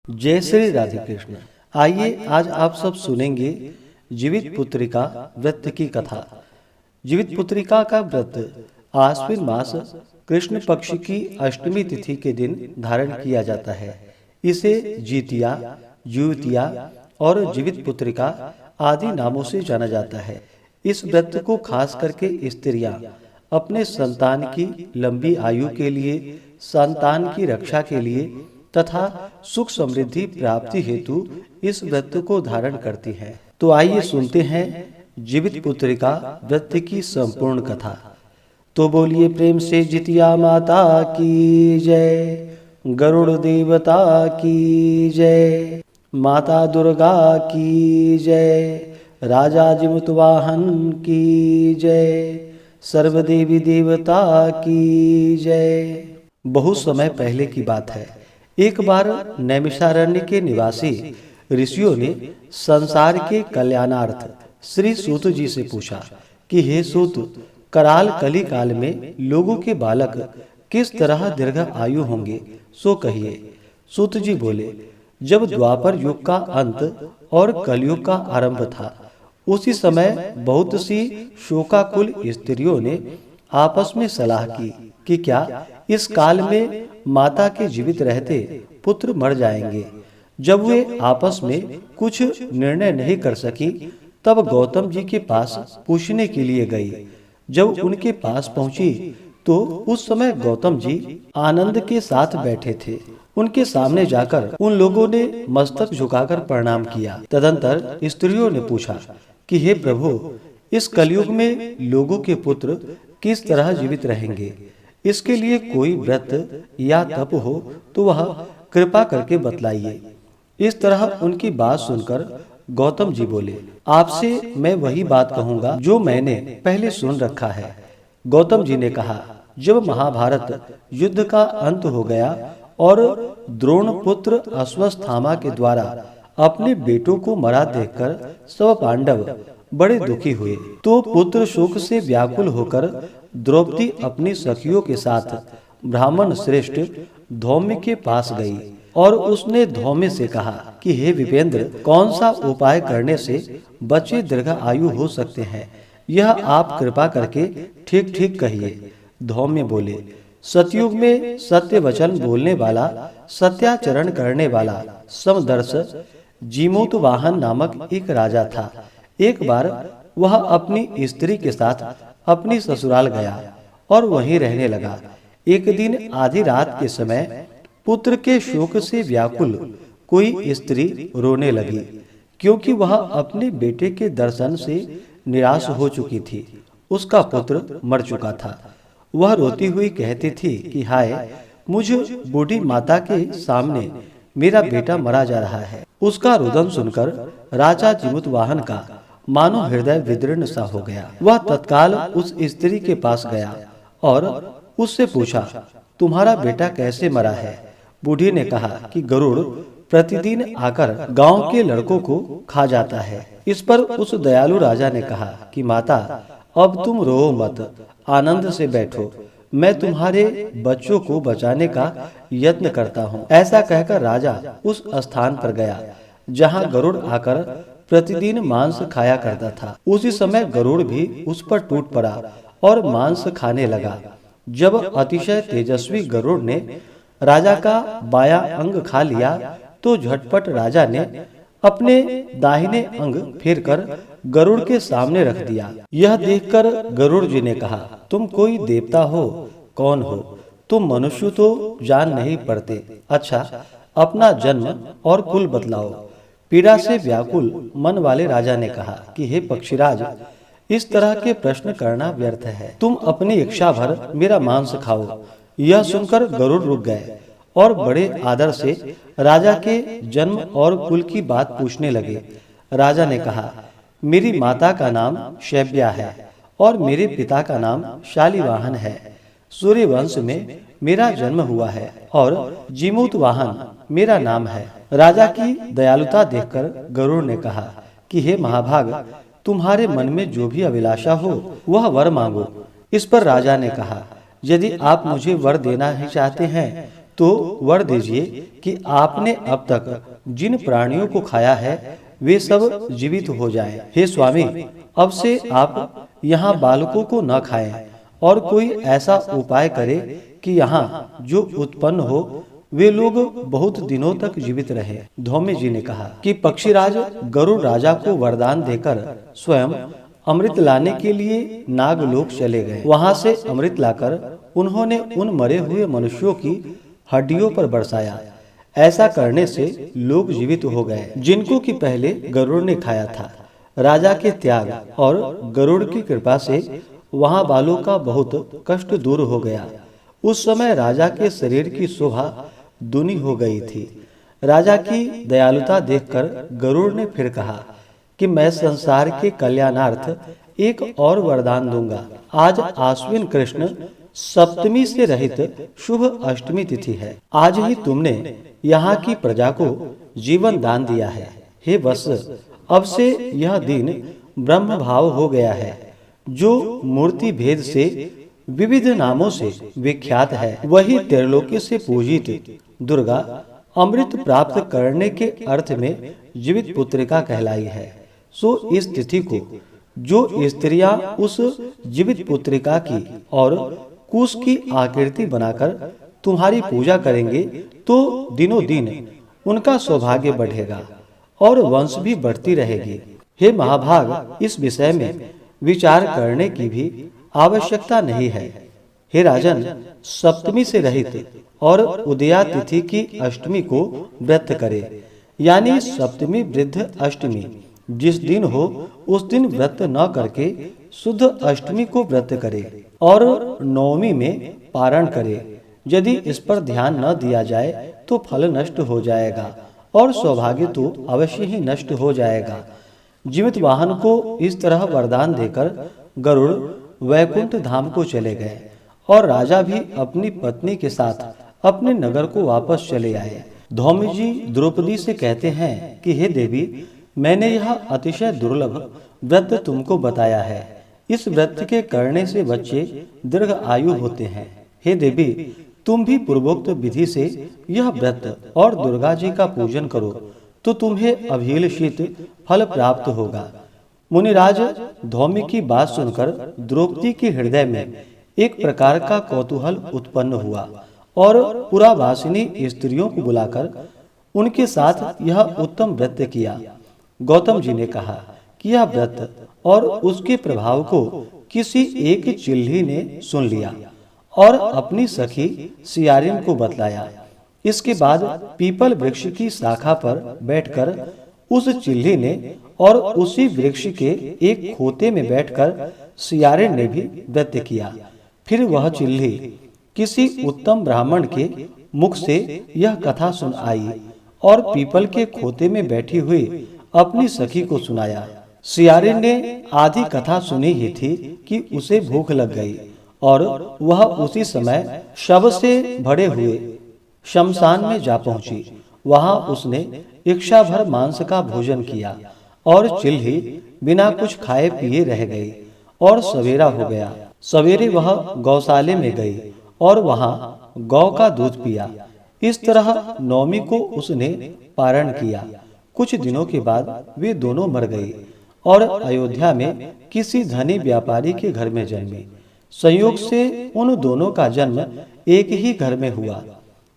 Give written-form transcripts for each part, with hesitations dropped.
जय श्री राधे कृष्ण। आइए आज आप सब सुनेंगे जीवित पुत्रिका व्रत की कथा। जीवित पुत्रिका का व्रत आश्विन मास कृष्ण पक्ष की अष्टमी तिथि के दिन धारण किया जाता है। इसे जीतिया, युवतिया और जीवित पुत्रिका आदि नामों से जाना जाता है। इस व्रत को खास करके स्त्रियां अपने संतान की लंबी आयु के लिए, संतान की रक्षा के लिए तथा सुख समृद्धि प्राप्ति हेतु इस व्रत को धारण करती हैं। तो आइए सुनते हैं जीवित पुत्रिका व्रत की संपूर्ण कथा। तो बोलिए प्रेम से जितिया माता की जय, गरुड़ देवता की जय, माता दुर्गा की जय, राजा जिमुत वाहन की जय, सर्वदेवी देवता की जय। बहुत समय पहले की बात है। एक बार नैमिषारण्य के निवासी ऋषियों ने संसार के कल्याणार्थ श्री सूत जी से पूछा कि हे सूत, कराल कली काल में लोगों के बालक किस तरह दीर्घ आयु होंगे, सो कहिए। सूत जी बोले, जब द्वापर युग का अंत और कलयुग का आरंभ था, उसी समय बहुत सी शोकाकुल स्त्रियों ने आपस में सलाह की कि क्या इस काल में माता के जीवित रहते पुत्र मर जाएंगे। जब वे आपस में कुछ निर्णय नहीं कर सकी, तब गौतम जी के पास पूछने के लिए गई। जब उनके पास पहुंची तो उस समय गौतम जी आनंद के साथ बैठे थे। उनके सामने जाकर उन लोगों ने मस्तक झुकाकर प्रणाम किया। तदंतर स्त्रियों ने पूछा कि हे प्रभु, इस कलयुग में लोगों के पुत्र किस तरह जीवित रहेंगे? इसके लिए कोई व्रत या तप हो तो वह कृपा करके बतलाइए। इस तरह उनकी बात सुनकर गौतम जी बोले, आपसे मैं वही बात कहूंगा जो मैंने पहले सुन रखा है। गौतम जी ने कहा, जब महाभारत युद्ध का अंत हो गया और द्रोण पुत्र अश्वत्थामा के द्वारा अपने बेटों को मरा देखकर सब पांडव बड़े दुखी हुए, तो पुत्र शोक से व्याकुल होकर द्रौपदी अपनी सखियों के साथ ब्राह्मण श्रेष्ठ धौम्य के पास गई और उसने धौम्य से कहा कि हे विपेंद्र, कौन सा उपाय करने से बच्चे दीर्घ आयु हो सकते हैं, यह आप कृपा करके ठीक ठीक कहिए। धौम्य बोले, सतयुग में सत्य वचन बोलने वाला, सत्याचरण करने वाला समदर्श जीमूत वाहन नामक एक राजा था। एक बार वह अपनी स्त्री के साथ अपनी ससुराल गया और वहीं रहने लगा। एक दिन आधी रात के समय पुत्र के शोक से व्याकुल कोई स्त्री रोने लगी, क्योंकि वह अपने बेटे के दर्शन से निराश हो चुकी थी। उसका पुत्र मर चुका था। वह रोती हुई कहती थी कि हाय, मुझ बूढ़ी माता के सामने मेरा बेटा मरा जा रहा है। उसका रुदन सुनकर राजा जिमुत वाहन का मानो हृदय विदीर्ण सा हो गया। वह तत्काल उस स्त्री के पास गया और उससे पूछा, तुम्हारा बेटा कैसे मरा है? बूढ़ी ने कहा कि गरुड़ प्रतिदिन आकर गांव के लड़कों को खा जाता है। इस पर उस दयालु राजा ने कहा कि माता, अब तुम रो मत, आनंद से बैठो, मैं तुम्हारे बच्चों को बचाने का यत्न करता हूँ। ऐसा कहकर राजा उस स्थान पर गया जहाँ गरुड़ आकर प्रतिदिन मांस खाया करता था। उसी समय गरुड़ भी उस पर टूट पड़ा और मांस खाने लगा। जब अतिशय तेजस्वी गरुड़ ने राजा का बायां अंग खा लिया, तो झटपट राजा ने अपने दाहिने अंग फेरकर गरुड़ के सामने रख दिया। यह देखकर गरुड़ जी ने कहा, तुम कोई देवता हो? कौन हो तुम? मनुष्य तो जान नहीं पड़ते। अच्छा, अपना जन्म और कुल बतलाओ। पीड़ा से व्याकुल मन वाले राजा ने कहा कि हे पक्षीराज, इस तरह के प्रश्न करना व्यर्थ है। तुम अपनी इच्छा भर मेरा मांस खाओ। यह सुनकर गरुड़ रुक गए और बड़े आदर से राजा के जन्म और कुल की बात पूछने लगे। राजा ने कहा, मेरी माता का नाम शैब्या है और मेरे पिता का नाम शालिवाहन है। सूर्य वंश में मेरा जन्म हुआ है और जीमूत वाहन मेरा नाम है। राजा की दयालुता देखकर गरुड़ ने कहा कि हे महाभाग, तुम्हारे मन में जो भी अभिलाषा हो वह वर मांगो। इस पर राजा ने कहा, यदि आप मुझे वर देना ही चाहते हैं तो वर दीजिए कि आपने अब तक जिन प्राणियों को खाया है वे सब जीवित हो जाएं। हे स्वामी, अब से आप यहाँ बालकों को न खाएं और कोई ऐसा उपाय करे कि यहाँ जो उत्पन्न हो वे लोग बहुत दिनों तक जीवित रहे। धौम्य जी ने कहा कि पक्षीराज गरुड़ राजा को वरदान देकर स्वयं अमृत लाने के लिए नागलोक चले गए। वहां से अमृत लाकर उन्होंने उन मरे हुए मनुष्यों की हड्डियों पर बरसाया। ऐसा करने से लोग जीवित हो गए जिनको कि पहले गरुड़ ने खाया था। राजा के त्याग और गरुड़ की कृपा से वहां बालों का बहुत कष्ट दूर हो गया। उस समय राजा के शरीर की शोभा दूनी हो गई थी। राजा की दयालुता देखकर गरुड़ ने फिर कहा कि मैं संसार के कल्याणार्थ एक और वरदान दूंगा। आज आश्विन कृष्ण सप्तमी से रहित शुभ अष्टमी तिथि है। आज ही तुमने यहाँ की प्रजा को जीवन दान दिया है। हे वत्स, अब से यह दिन ब्रह्म भाव हो गया है, जो मूर्ति भेद से विविध नामों से विख्यात है। वही त्रिलोकी से पूजित दुर्गा अमृत प्राप्त करने के अर्थ में जीवित पुत्रिका कहलाई है। सो इस तिथि को जो स्त्रियां उस जीवित पुत्रिका की और कुश की आकृति बनाकर तुम्हारी पूजा करेंगे तो दिनों दिन उनका सौभाग्य बढ़ेगा और वंश भी बढ़ती रहेगी। हे महाभाग, इस विषय में विचार करने की भी आवश्यकता नहीं है। हे राजन, सप्तमी से रहित और उदया तिथि की अष्टमी को व्रत करे, यानी सप्तमी वृद्ध अष्टमी जिस दिन हो उस दिन व्रत न करके शुद्ध अष्टमी को व्रत करे और नवमी में पारण करे। यदि इस पर ध्यान न दिया जाए तो फल नष्ट हो जाएगा और सौभाग्य तो अवश्य ही नष्ट हो जाएगा। जीवित वाहन को इस तरह वरदान देकर गरुड़ वैकुंठ धाम को चले गए और राजा भी अपनी पत्नी के साथ अपने नगर को वापस चले आए। धौम्य जी द्रौपदी से कहते हैं कि हे देवी, मैंने यह अतिशय दुर्लभ व्रत तुमको बताया है। इस व्रत के करने से बच्चे दीर्घ आयु होते हैं। हे देवी, तुम भी पूर्वोक्त विधि से यह व्रत और दुर्गा जी का पूजन करो तो तुम्हें अभिलषित फल प्राप्त होगा। मुनिराज, धौम्य की बात सुनकर द्रौपदी के हृदय में एक प्रकार का कौतूहल उत्पन्न हुआ और पुरावासिनी स्त्रियों को बुलाकर उनके साथ यह उत्तम व्रत किया। गौतम जी ने कहा कि यह व्रत और उसके प्रभाव को किसी एक चिल्ही ने सुन लिया और अपनी सखी सियारिन को बतलाया। इसके बाद पीपल वृक्ष की शाखा पर बैठकर उस चिल्ही ने और उसी वृक्ष के एक खोते में बैठकर सियारिन ने भी व्रत किया। फिर वह चिल्ही किसी उत्तम ब्राह्मण के मुख से यह कथा सुन आई और पीपल के खोते में बैठी हुई अपनी सखी को सुनाया। सियारिन ने आधी कथा सुनी ही थी कि उसे भूख लग गई और वह उसी समय शव से भरे हुए शमशान में जा पहुंची। वहां उसने इच्छा भर मांस का भोजन किया और चिल्ही बिना कुछ खाए पिए रह गई और सवेरा हो गया। सवेरे वह गौशाले में गई और वहां गौ का दूध पिया। इस तरह नवमी को उसने पारण किया। कुछ दिनों के बाद वे दोनों मर गई और अयोध्या में किसी धनी व्यापारी के घर में जन्मी। संयोग से उन दोनों का जन्म एक ही घर में हुआ,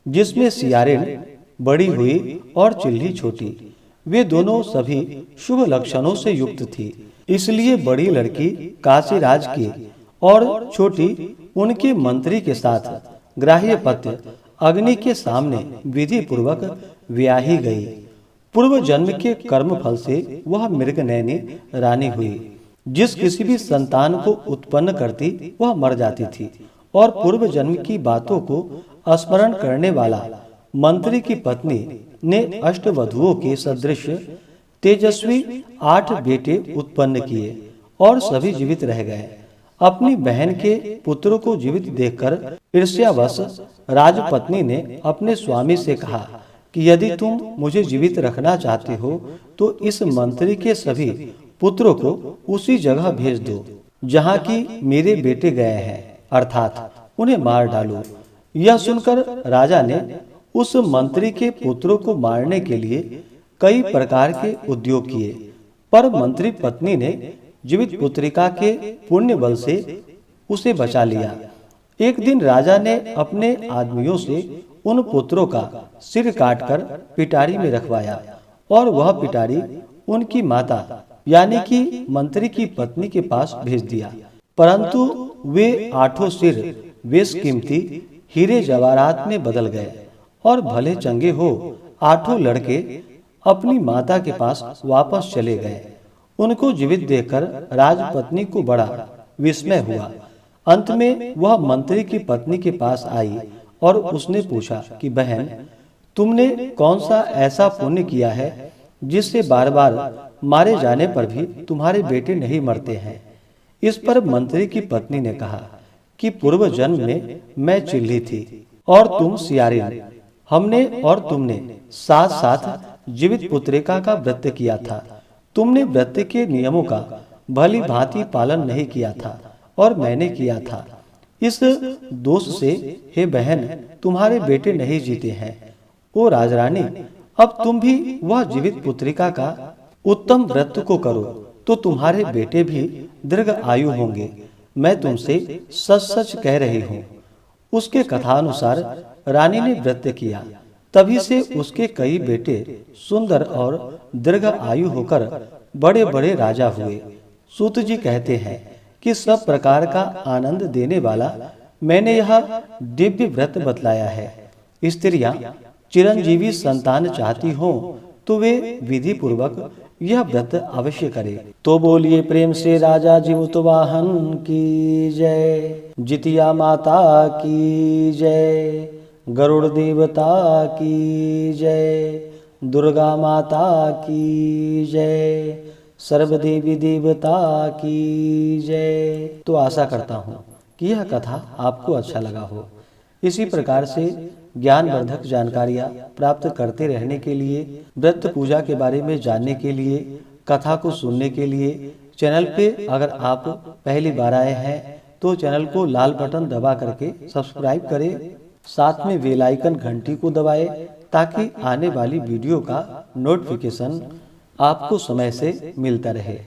जिसमें सियारिन बड़ी हुई और चिल्ही छोटी। वे दोनों सभी शुभ लक्षणों से युक्त थी, इसलिए बड़ी लड़की काशीराज की और छोटी उनके मंत्री के साथ ग्राह्यपत्य अग्नि के सामने विधि पूर्वक ब्याही गई। पूर्व जन्म के कर्म फल से वह मृगनयनी रानी हुई। जिस किसी भी संतान को उत्पन्न करती वह मर जाती थी और पूर्व जन्म की बातों को स्मरण करने वाला मंत्री की पत्नी ने अष्टवधुओं के सदृश तेजस्वी 8 बेटे उत्पन्न किए और सभी जीवित रह गए। अपनी बहन के पुत्रों को जीवित देखकर ईर्ष्यावश राजपत्नी ने अपने स्वामी से कहा कि यदि तुम मुझे जीवित रखना चाहते हो तो इस मंत्री के सभी पुत्रों को उसी जगह भेज दो जहाँ की मेरे बेटे गए हैं, अर्थात उन्हें मार डालो। यह सुनकर राजा ने उस मंत्री के पुत्रों को मारने के लिए कई प्रकार के उद्योग किए, पर मंत्री पत्नी ने जीवित पुत्रिका के पुण्य बल से उसे बचा लिया। एक दिन राजा ने अपने आदमियों से उन पुत्रों का सिर काटकर पिटारी में रखवाया और वह पिटारी उनकी माता यानी कि मंत्री की पत्नी के पास भेज दिया। परंतु वे 8 सिर बेशकीमती हीरे जवाहरात में बदल गए और भले चंगे हो 8 लड़के अपनी माता के पास वापस चले गए। उनको जीवित देखकर राजपत्नी को बड़ा विस्मय हुआ। अंत में वह मंत्री की पत्नी के पास आई और उसने पूछा कि बहन, तुमने कौन सा ऐसा पुण्य किया है जिससे बार बार मारे जाने पर भी तुम्हारे बेटे नहीं मरते हैं। इस पर मंत्री की पत्नी ने कहा कि पूर्व जन्म में मैं चिल्ली थी और तुम सियारिन। हमने और तुमने साथ साथ जीवित पुत्रिका का व्रत किया था। तुमने व्रत के नियमों का भली भांति पालन नहीं किया था और मैंने किया था। इस दोष से हे बहन, तुम्हारे बेटे नहीं जीते हैं। ओ राजरानी, अब तुम भी वह जीवित पुत्रिका का उत्तम व्रत को करो तो तुम्हारे बेटे भी दीर्घ आयु होंगे। मैं तुमसे सच सच कह रही हूँ। उसके कथानुसार रानी ने व्रत किया, तभी से उसके कई बेटे सुंदर और दीर्घ आयु होकर बड़े बड़े राजा हुए। सूत जी कहते हैं कि सब प्रकार का आनंद देने वाला मैंने यह दिव्य व्रत बतलाया है। स्त्रियां चिरंजीवी संतान चाहती हो तो वे विधि पूर्वक यह व्रत अवश्य करे। तो बोलिए प्रेम से राजा जीवत वाहन की जय, जितिया माता की जय, गरुड़ देवता की जय, दुर्गा माता की जय, सर्वदेवी देवता की जय। तो आशा करता हूँ कि यह कथा आपको अच्छा लगा हो। इसी प्रकार से ज्ञानवर्धक जानकारियाँ प्राप्त करते रहने के लिए, व्रत पूजा के बारे में जानने के लिए, कथा को सुनने के लिए चैनल पे अगर आप पहली बार आए हैं तो चैनल को लाल बटन दबा करके सब्सक्राइब करें, साथ में बेल आइकन घंटी को दबाएं ताकि आने वाली वीडियो का नोटिफिकेशन आपको समय से मिलता रहे।